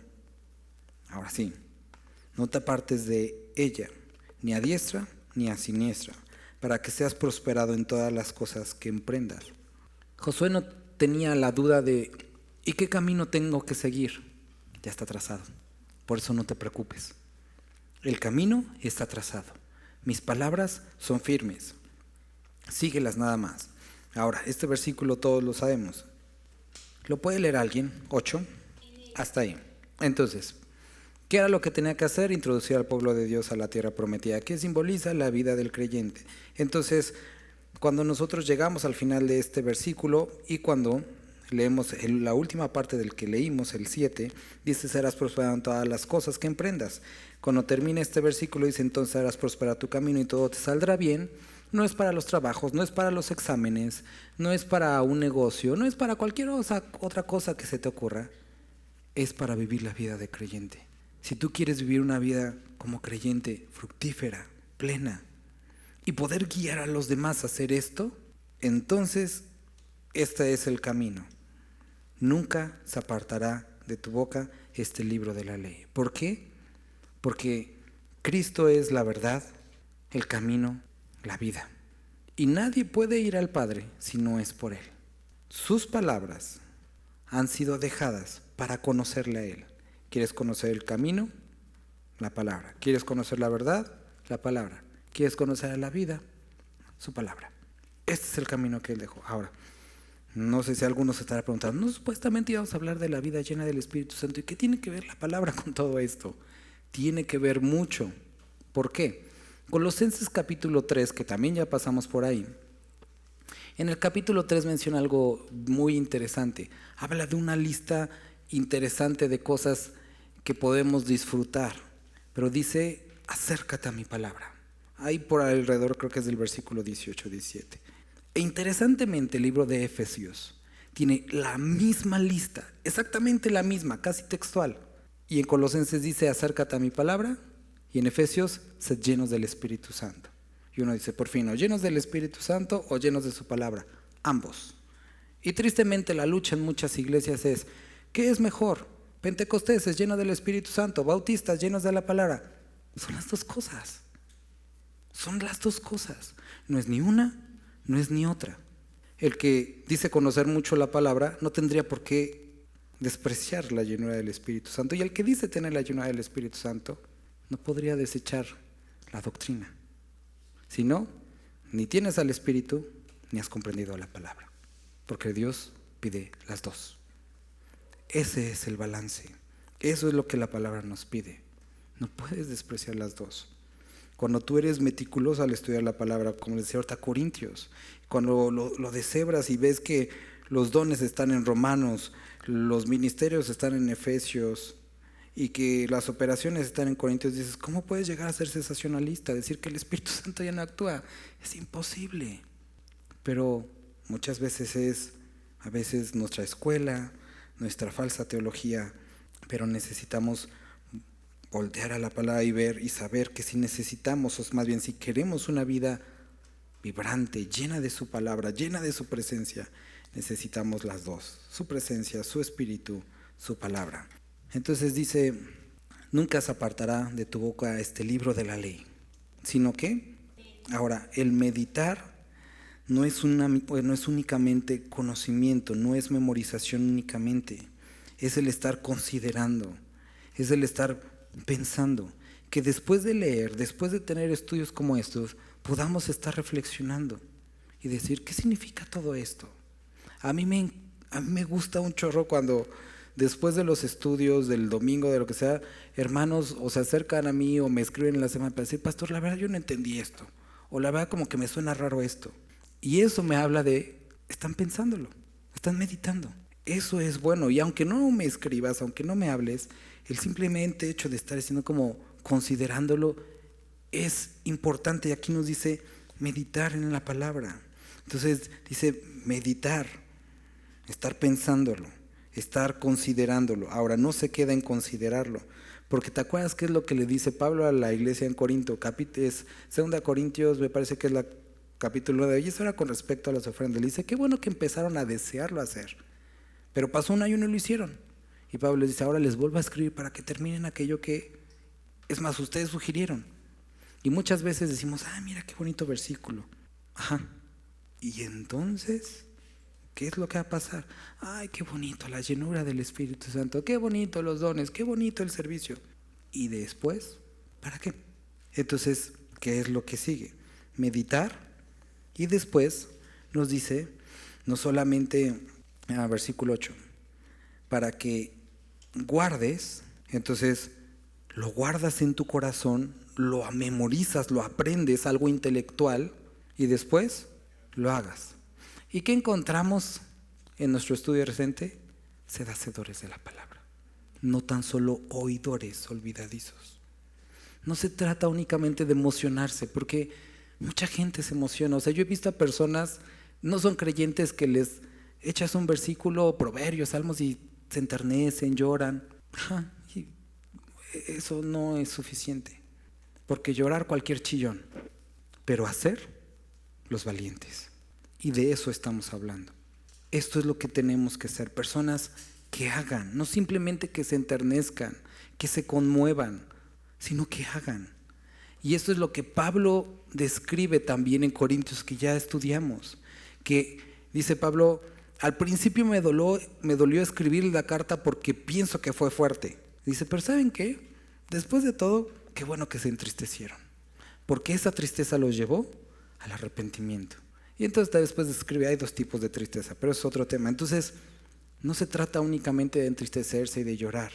Ahora sí, no te apartes de ella, ni a diestra ni a siniestra, para que seas prosperado en todas las cosas que emprendas. Josué no tenía la duda de ¿y qué camino tengo que seguir? Ya está trazado. Por eso no te preocupes. El camino está trazado. Mis palabras son firmes. Síguelas nada más. Ahora, este versículo todos lo sabemos. ¿Lo puede leer alguien? 8. Hasta ahí. Entonces, ¿qué era lo que tenía que hacer? Introducir al pueblo de Dios a la tierra prometida, que simboliza la vida del creyente. Entonces, cuando nosotros llegamos al final de este versículo y cuando leemos la última parte del que leímos, el 7, dice, serás prosperado en todas las cosas que emprendas. Cuando termina este versículo dice, entonces harás prosperar tu camino y todo te saldrá bien. No es para los trabajos, no es para los exámenes, no es para un negocio, no es para cualquier otra cosa que se te ocurra. Es para vivir la vida de creyente. Si tú quieres vivir una vida como creyente, fructífera, plena, y poder guiar a los demás a hacer esto, entonces este es el camino. Nunca se apartará de tu boca este libro de la ley. ¿Por qué? Porque Cristo es la verdad, el camino, la vida. Y nadie puede ir al Padre si no es por Él. Sus palabras han sido dejadas para conocerle a Él. ¿Quieres conocer el camino? La palabra. ¿Quieres conocer la verdad? La palabra. ¿Quieres conocer la vida? Su palabra. Este es el camino que Él dejó. Ahora, no sé si alguno se estará preguntando, no, supuestamente íbamos a hablar de la vida llena del Espíritu Santo. ¿Y qué tiene que ver la palabra con todo esto? Tiene que ver mucho. ¿Por qué? Colosenses capítulo 3, que también ya pasamos por ahí. En el capítulo 3 menciona algo muy interesante. Habla de una lista interesante de cosas que podemos disfrutar. Pero dice, acércate a mi palabra. Ahí por alrededor creo que es del versículo 18-17. E interesantemente el libro de Efesios tiene la misma lista, exactamente la misma, casi textual. Y en Colosenses dice, acércate a mi palabra. Y en Efesios, sed llenos del Espíritu Santo. Y uno dice, por fin, o llenos del Espíritu Santo o llenos de su palabra. Ambos. Y tristemente la lucha en muchas iglesias es, ¿qué es mejor? Pentecostés lleno del Espíritu Santo, bautistas llenos de la palabra. Son las dos cosas. Son las dos cosas. No es ni una, no es ni otra. El que dice conocer mucho la palabra no tendría por qué despreciar la llenura del Espíritu Santo. Y el que dice tener la llenura del Espíritu Santo no podría desechar la doctrina. Si no, ni tienes al Espíritu ni has comprendido la palabra. Porque Dios pide las dos. Ese es el balance. Eso es lo que la palabra nos pide. No puedes despreciar las dos. Cuando tú eres meticuloso al estudiar la palabra, como decía ahorita Corintios, cuando lo deshebras y ves que los dones están en Romanos, los ministerios están en Efesios y que las operaciones están en Corintios, dices, ¿cómo puedes llegar a ser sensacionalista? Decir que el Espíritu Santo ya no actúa. Es imposible. Pero muchas veces a veces nuestra escuela, nuestra falsa teología, pero necesitamos voltear a la palabra y ver y saber que si necesitamos, o más bien si queremos una vida vibrante, llena de su palabra, llena de su presencia, necesitamos las dos, su presencia, su espíritu, su palabra. Entonces dice, nunca se apartará de tu boca este libro de la ley, sino que, ahora, el meditar no es únicamente conocimiento, no es memorización únicamente, es el estar considerando, es el estar pensando, que después de leer, después de tener estudios como estos, podamos estar reflexionando y decir, ¿qué significa todo esto? A mí me gusta un chorro cuando después de los estudios del domingo, de lo que sea, hermanos o se acercan a mí o me escriben en la semana para decir, pastor, la verdad yo no entendí esto, o la verdad como que me suena raro esto. Y eso me habla de, están pensándolo, están meditando. Eso es bueno, y aunque no me escribas, aunque no me hables, el simplemente hecho de estar haciendo como considerándolo es importante. Y aquí nos dice meditar en la palabra. Entonces dice meditar, estar pensándolo, estar considerándolo. Ahora no se queda en considerarlo, porque te acuerdas qué es lo que le dice Pablo a la iglesia en Corinto, es 2 Corintios, me parece que es la capítulo 9, y eso era con respecto a las ofrendas. Le dice, qué bueno que empezaron a desearlo hacer, pero pasó un año y no lo hicieron. Y Pablo les dice, ahora les vuelvo a escribir para que terminen aquello que, es más, ustedes sugirieron. Y muchas veces decimos, mira qué bonito versículo. Ajá. Y entonces, ¿qué es lo que va a pasar? Ay, qué bonito la llenura del Espíritu Santo, qué bonito los dones, qué bonito el servicio. Y después, ¿para qué? Entonces, ¿qué es lo que sigue? Meditar. Y después nos dice, no solamente, versículo 8, para que guardes, entonces lo guardas en tu corazón, lo memorizas, lo aprendes, algo intelectual, y después lo hagas. ¿Y qué encontramos en nuestro estudio reciente? Sed hacedores de la palabra, no tan solo oidores olvidadizos. No se trata únicamente de emocionarse, porque mucha gente se emociona. O sea, yo he visto a personas, no son creyentes, que les echas un versículo, proverbios, salmos, y se enternecen, lloran. Y eso no es suficiente, porque llorar cualquier chillón, pero hacer los valientes. Y de eso estamos hablando. Esto es lo que tenemos que ser, personas que hagan, no simplemente que se enternezcan, que se conmuevan, sino que hagan. Y esto es lo que Pablo describe también en Corintios, que ya estudiamos, que dice Pablo, al principio me dolió escribir la carta porque pienso que fue fuerte. Dice, pero ¿saben qué? Después de todo, qué bueno que se entristecieron, porque esa tristeza los llevó al arrepentimiento. Y entonces después describe, hay dos tipos de tristeza, pero es otro tema. Entonces, no se trata únicamente de entristecerse y de llorar,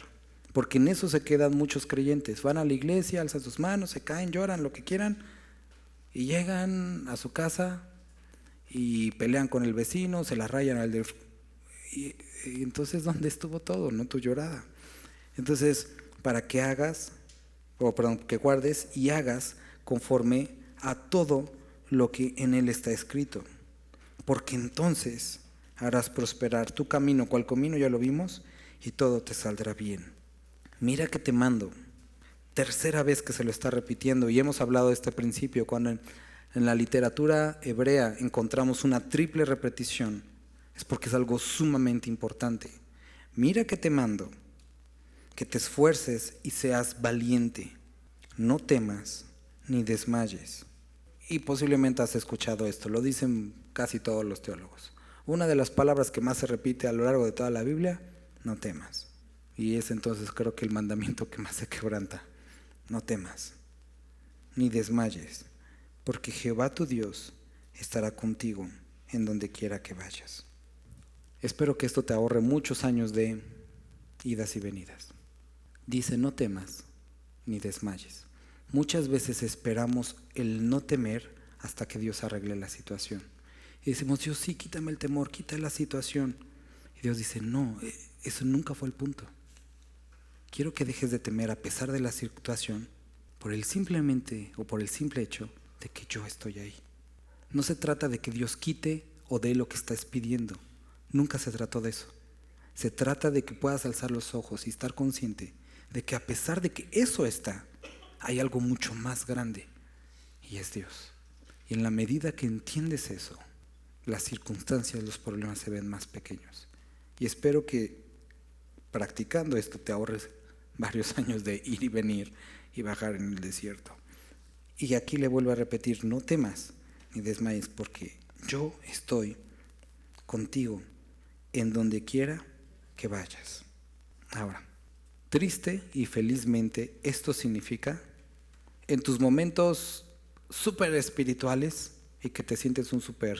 porque en eso se quedan muchos creyentes. Van a la iglesia, alzan sus manos, se caen, lloran, lo que quieran, y llegan a su casa y pelean con el vecino, se la rayan al de... Y entonces, ¿dónde estuvo todo? No tu llorada. Entonces, para que hagas, que guardes y hagas conforme a todo lo que en él está escrito, porque entonces harás prosperar tu camino, cual camino ya lo vimos, y todo te saldrá bien. Mira que te mando, tercera vez que se lo está repitiendo, y hemos hablado de este principio, cuando en la literatura hebrea encontramos una triple repetición, es porque es algo sumamente importante. Mira que te mando, que te esfuerces y seas valiente, no temas ni desmayes. Y posiblemente has escuchado esto, lo dicen casi todos los teólogos. Una de las palabras que más se repite a lo largo de toda la Biblia, no temas. Y es entonces creo que el mandamiento que más se quebranta. No temas, ni desmayes, porque Jehová tu Dios estará contigo en donde quiera que vayas. Espero que esto te ahorre muchos años de idas y venidas. Dice, no temas ni desmayes. Muchas veces esperamos el no temer hasta que Dios arregle la situación. Y decimos, Dios, sí, quítame el temor, quita la situación. Y Dios dice, no, eso nunca fue el punto. Quiero que dejes de temer a pesar de la situación por el simple hecho de que yo estoy ahí. No se trata de que Dios quite o dé lo que estás pidiendo. Nunca se trató de eso. Se trata de que puedas alzar los ojos y estar consciente de que a pesar de que eso está, hay algo mucho más grande y es Dios. Y en la medida que entiendes eso, las circunstancias, los problemas se ven más pequeños. Y espero que practicando esto te ahorres varios años de ir y venir y bajar en el desierto. Y aquí le vuelvo a repetir, no temas ni desmayes, porque yo estoy contigo en donde quiera que vayas. Ahora, triste y felizmente, esto significa en tus momentos súper espirituales y que te sientes un súper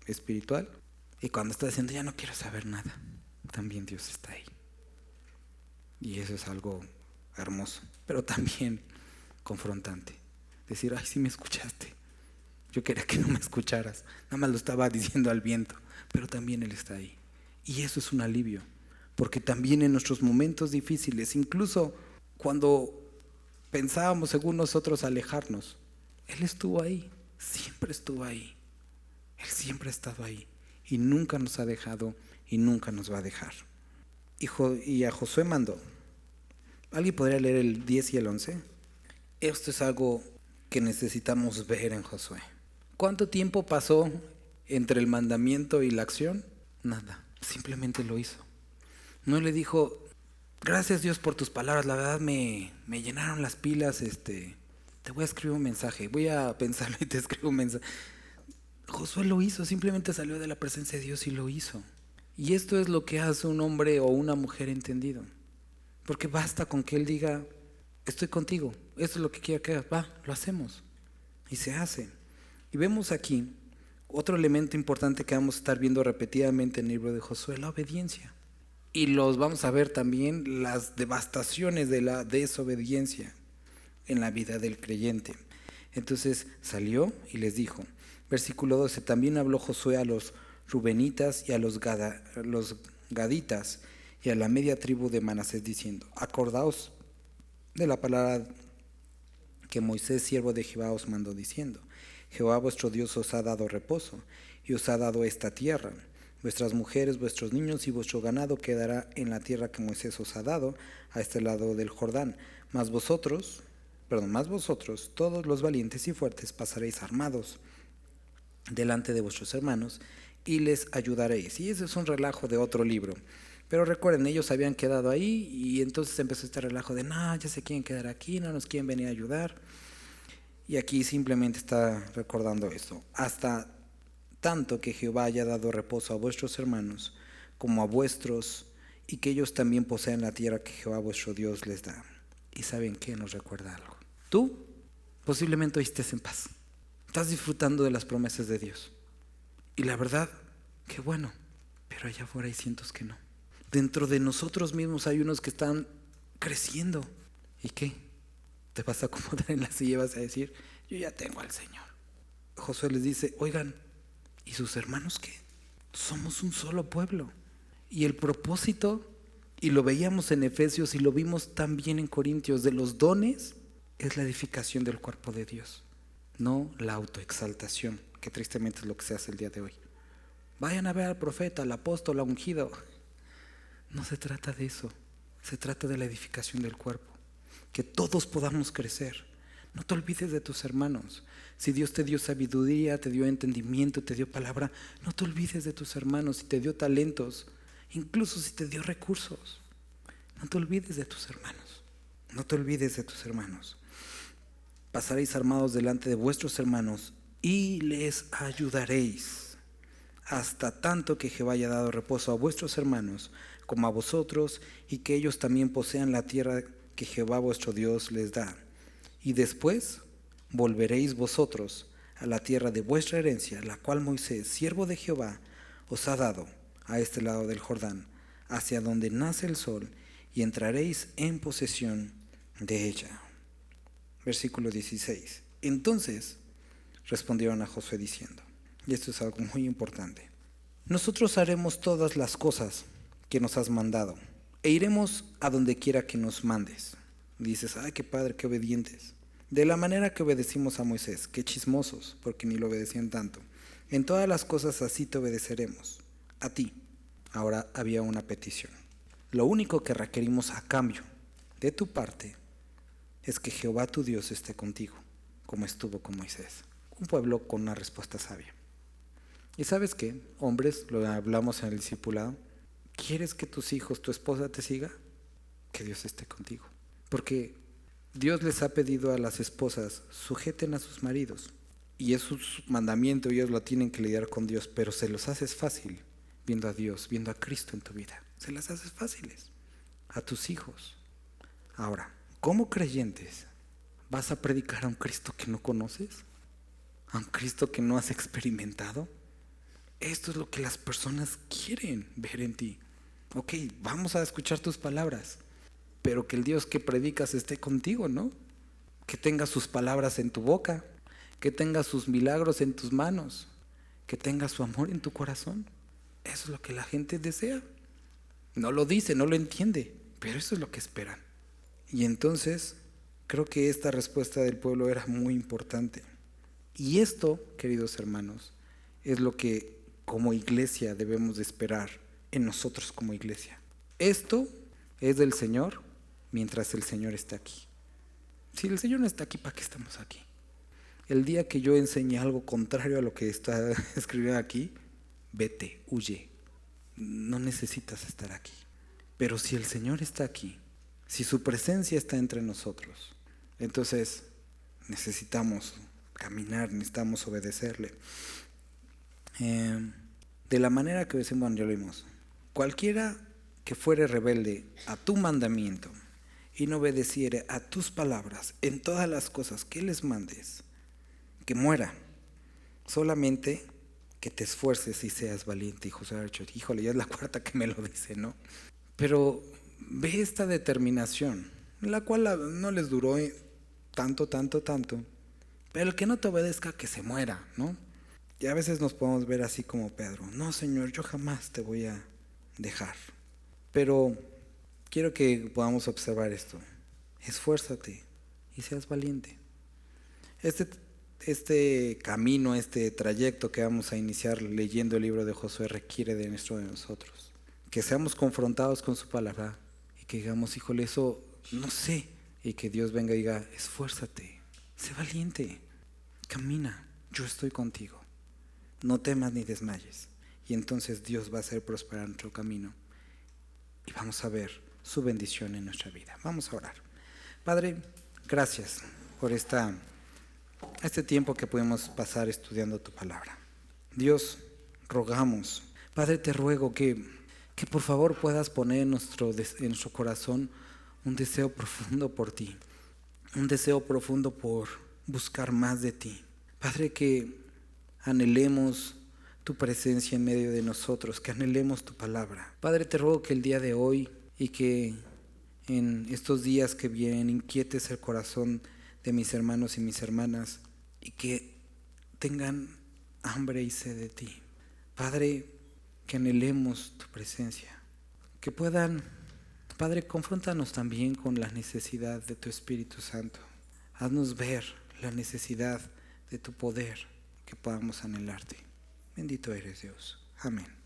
espiritual, y cuando estás diciendo ya no quiero saber nada, también Dios está ahí. Y eso es algo hermoso, pero también confrontante. Decir, ay, sí me escuchaste. Yo quería que no me escucharas. Nada más lo estaba diciendo al viento, pero también Él está ahí. Y eso es un alivio, porque también en nuestros momentos difíciles, incluso cuando pensábamos según nosotros alejarnos, Él estuvo ahí, siempre estuvo ahí. Él siempre ha estado ahí y nunca nos ha dejado y nunca nos va a dejar. Y a Josué mandó. ¿Alguien podría leer el 10 y el 11? Esto es algo que necesitamos ver en Josué. ¿Cuánto tiempo pasó entre el mandamiento y la acción? Nada, simplemente lo hizo. No le dijo, gracias Dios por tus palabras, la verdad me llenaron las pilas, te voy a escribir un mensaje, voy a pensarlo y te escribo un mensaje. Josué lo hizo, simplemente salió de la presencia de Dios y lo hizo. Y esto es lo que hace un hombre o una mujer entendido. Porque basta con que él diga, estoy contigo, esto es lo que quiero que hagas, va, lo hacemos. Y se hace. Y vemos aquí otro elemento importante que vamos a estar viendo repetidamente en el libro de Josué, la obediencia. Y los vamos a ver también las devastaciones de la desobediencia en la vida del creyente. Entonces salió y les dijo, versículo 12, también habló Josué a los rubenitas y a los gaditas y a la media tribu de Manasés diciendo, acordaos de la palabra que Moisés, siervo de Jehová, os mandó diciendo, Jehová vuestro Dios os ha dado reposo y os ha dado esta tierra. Vuestras mujeres, vuestros niños y vuestro ganado quedará en la tierra que Moisés os ha dado a este lado del Jordán. Mas vosotros, todos los valientes y fuertes, pasaréis armados delante de vuestros hermanos y les ayudaréis. Y ese es un relajo de otro libro. Pero recuerden, ellos habían quedado ahí y entonces empezó este relajo de, no, ya se quieren quedar aquí, no nos quieren venir a ayudar. Y aquí simplemente está recordando esto. Hasta tanto que Jehová haya dado reposo a vuestros hermanos como a vuestros, y que ellos también posean la tierra que Jehová vuestro Dios les da. ¿Y saben qué? Nos recuerda algo. Tú posiblemente hoy estés en paz. Estás disfrutando de las promesas de Dios. Y la verdad, qué bueno. Pero allá afuera hay cientos que no. Dentro de nosotros mismos hay unos que están creciendo. ¿Y qué? Te vas a acomodar en la silla y vas a decir, yo ya tengo al Señor. Josué les dice, oigan, ¿y sus hermanos qué? Somos un solo pueblo. Y el propósito, y lo veíamos en Efesios y lo vimos también en Corintios, de los dones, es la edificación del cuerpo de Dios, no la autoexaltación, que tristemente es lo que se hace el día de hoy. Vayan a ver al profeta, al apóstol, al ungido. No se trata de eso, se trata de la edificación del cuerpo, que todos podamos crecer. No te olvides de tus hermanos. Si Dios te dio sabiduría, te dio entendimiento, te dio palabra, no te olvides de tus hermanos. Si te dio talentos, incluso si te dio recursos, no te olvides de tus hermanos. No te olvides de tus hermanos. Pasaréis armados delante de vuestros hermanos y les ayudaréis, hasta tanto que Jehová haya dado reposo a vuestros hermanos como a vosotros, y que ellos también posean la tierra que Jehová vuestro Dios les da. Y después volveréis vosotros a la tierra de vuestra herencia, la cual Moisés, siervo de Jehová, os ha dado a este lado del Jordán, hacia donde nace el sol, y entraréis en posesión de ella. Versículo 16. Entonces respondieron a Josué diciendo, y esto es algo muy importante, nosotros haremos todas las cosas que nos has mandado e iremos a donde quiera que nos mandes. Dices, ay, qué padre, qué obedientes. De la manera que obedecimos a Moisés, qué chismosos, porque ni lo obedecían tanto. En todas las cosas así te obedeceremos, a ti. Ahora había una petición. Lo único que requerimos a cambio de tu parte es que Jehová tu Dios esté contigo, como estuvo con Moisés. Un pueblo con una respuesta sabia. ¿Y sabes qué? Hombres, lo hablamos en el discipulado, ¿quieres que tus hijos, tu esposa te siga? Que Dios esté contigo. Porque Dios les ha pedido a las esposas, sujeten a sus maridos. Y es su mandamiento, ellos lo tienen que lidiar con Dios, pero se los haces fácil viendo a Dios, viendo a Cristo en tu vida. Se las haces fáciles a tus hijos. Ahora, como creyentes, ¿vas a predicar a un Cristo que no conoces? ¿A un Cristo que no has experimentado? Esto es lo que las personas quieren ver en ti. Ok, vamos a escuchar tus palabras, pero que el Dios que predicas esté contigo, ¿no? Que tenga sus palabras en tu boca, que tenga sus milagros en tus manos, que tenga su amor en tu corazón. Eso es lo que la gente desea. No lo dice, no lo entiende, pero eso es lo que esperan. Y entonces, creo que esta respuesta del pueblo era muy importante. Y esto, queridos hermanos, es lo que como iglesia debemos de esperar en nosotros como iglesia. Esto es del Señor mientras el Señor está aquí. Si el Señor no está aquí, ¿para qué estamos aquí? El día que yo enseñe algo contrario a lo que está escrito aquí, vete, huye. No necesitas estar aquí. Pero si el Señor está aquí, si su presencia está entre nosotros, entonces necesitamos caminar, necesitamos obedecerle. De la manera que decimos, bueno, ya lo vimos. Cualquiera que fuere rebelde a tu mandamiento y no obedeciere a tus palabras en todas las cosas que les mandes, que muera. Solamente que te esfuerces y seas valiente. Y Josué ha dicho, híjole, ya es la cuarta que me lo dice, ¿no? Pero ve esta determinación, la cual no les duró tanto. Pero el que no te obedezca, que se muera, ¿no? Y a veces nos podemos ver así como Pedro. No, Señor, yo jamás te voy a dejar. Pero quiero que podamos observar esto. Esfuérzate y seas valiente. Este camino, este trayecto que vamos a iniciar leyendo el libro de Josué requiere de nosotros. Que seamos confrontados con su palabra y que digamos, híjole, eso no sé. Y que Dios venga y diga, esfuérzate, sé valiente, camina, yo estoy contigo. No temas ni desmayes. Y entonces Dios va a hacer prosperar nuestro camino. Y vamos a ver su bendición en nuestra vida. Vamos a orar. Padre, gracias por este tiempo que podemos pasar estudiando tu palabra. Dios, rogamos, Padre, te ruego que por favor puedas poner en nuestro corazón un deseo profundo por ti, un deseo profundo por buscar más de ti. Padre, que anhelemos tu presencia en medio de nosotros, que anhelemos tu palabra. Padre, te ruego que el día de hoy y que en estos días que vienen inquietes el corazón de mis hermanos y mis hermanas y que tengan hambre y sed de ti. Padre, que anhelemos tu presencia, que puedan, Padre, confróntanos también con la necesidad de tu Espíritu Santo. Haznos ver la necesidad de tu poder, que podamos anhelarte. Bendito eres, Dios. Amén.